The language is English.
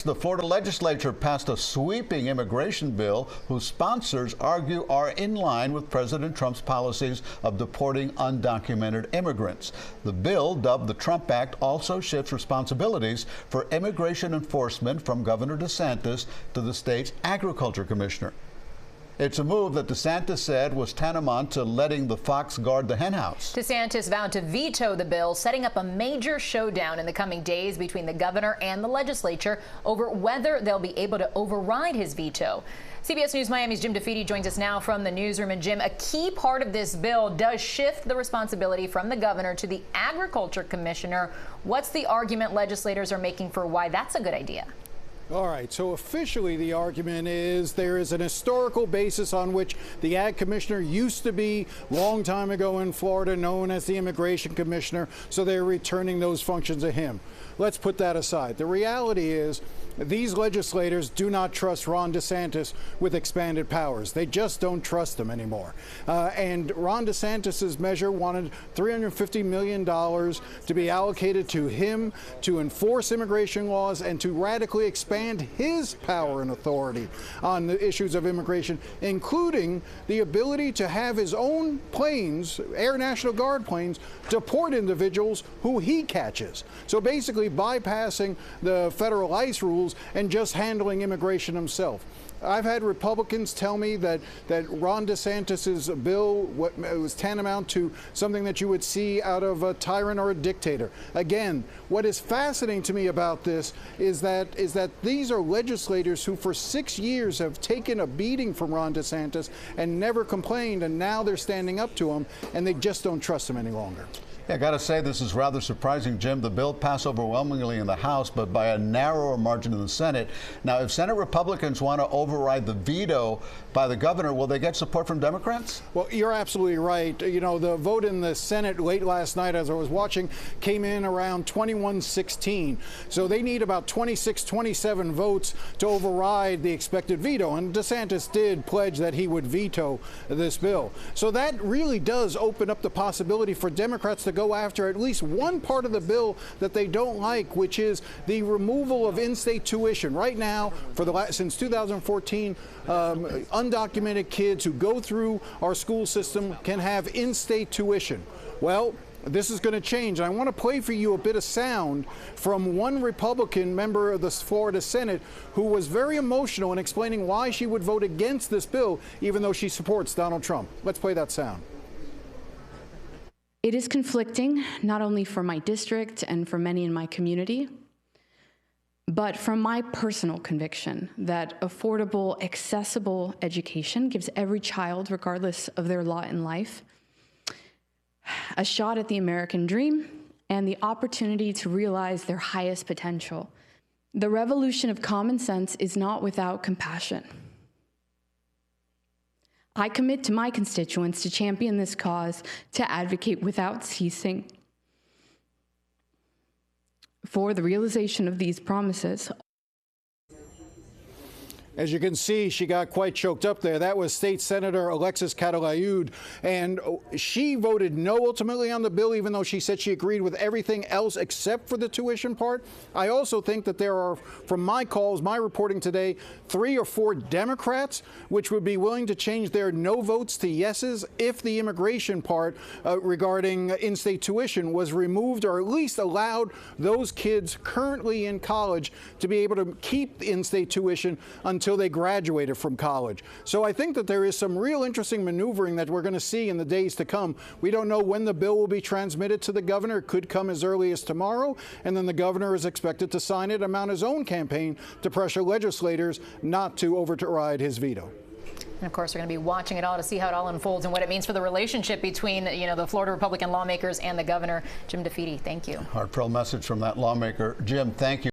The Florida Legislature passed a sweeping immigration bill whose sponsors argue are in line with President Trump's policies of deporting undocumented immigrants. The bill, dubbed the Trump Act, also shifts responsibilities for immigration enforcement from Governor DeSantis to the state's agriculture commissioner. It's a move that DeSantis said was tantamount to letting the fox guard the henhouse. DeSantis vowed to veto the bill, setting up a major showdown in the coming days between the governor and the legislature over whether they'll be able to override his veto. CBS News Miami's Jim DeFede joins us now from the newsroom. And Jim, a key part of this bill does shift the responsibility from the governor to the agriculture commissioner. What's the argument legislators are making for why that's a good idea? All right, so officially the argument is there is an historical basis on which the ag commissioner used to be long time ago in Florida, known as the immigration commissioner, so they're returning those functions to him. Let's put that aside. The reality is these legislators do not trust Ron DeSantis with expanded powers. They just don't trust him anymore. And Ron DeSantis's measure wanted $350 million to be allocated to him to enforce immigration laws and to radically expand his power and authority on the issues of immigration, including the ability to have his own planes, Air National Guard planes, deport individuals who he catches. So basically bypassing the federal ICE rules and just handling immigration himself. I've had Republicans tell me that Ron DeSantis's bill was tantamount to something that you would see out of a tyrant or a dictator. Again, what is fascinating to me about this is that these are legislators who for 6 years have taken a beating from Ron DeSantis and never complained, and now they're standing up to him, and they just don't trust him any longer. Yeah, I got to say, this is rather surprising, Jim. The bill passed overwhelmingly in the House, but by a narrower margin in the Senate. Now, if Senate Republicans want to override the veto by the governor, will they get support from Democrats? Well, you're absolutely right. You know, the vote in the Senate late last night, as I was watching, came in around 21-16. So they need about 26, 27 votes to override the expected veto. And DeSantis did pledge that he would veto this bill. So that really does open up the possibility for Democrats to go after at least one part of the bill that they don't like, which is the removal of in-state tuition. Right now, since 2014, undocumented kids who go through our school system can have in-state tuition. Well, this is going to change. I want to play for you a bit of sound from one Republican member of the Florida Senate who was very emotional in explaining why she would vote against this bill, even though she supports Donald Trump. Let's play that sound. It is conflicting, not only for my district and for many in my community, but from my personal conviction that affordable, accessible education gives every child, regardless of their lot in life, a shot at the American dream and the opportunity to realize their highest potential. The revolution of common sense is not without compassion. I commit to my constituents to champion this cause, to advocate without ceasing for the realization of these promises. As you can see, she got quite choked up there. That was State Senator Alexis Catalayud, and she voted no ultimately on the bill, even though she said she agreed with everything else except for the tuition part. I also think that there are, from my calls, my reporting today, 3 or 4 Democrats which would be willing to change their no votes to yeses if the immigration part regarding in-state tuition was removed, or at least allowed those kids currently in college to be able to keep in-state tuition until they graduated from college. So I think that there is some real interesting maneuvering that we're going to see in the days to come. We don't know when the bill will be transmitted to the governor. It could come as early as tomorrow, and then the governor is expected to sign it and mount his own campaign to pressure legislators not to override his veto. And of course, we're going to be watching it all to see how it all unfolds and what it means for the relationship between, the Florida Republican lawmakers and the governor. Jim DeFede, thank you. Heartfelt message from that lawmaker. Jim, thank you.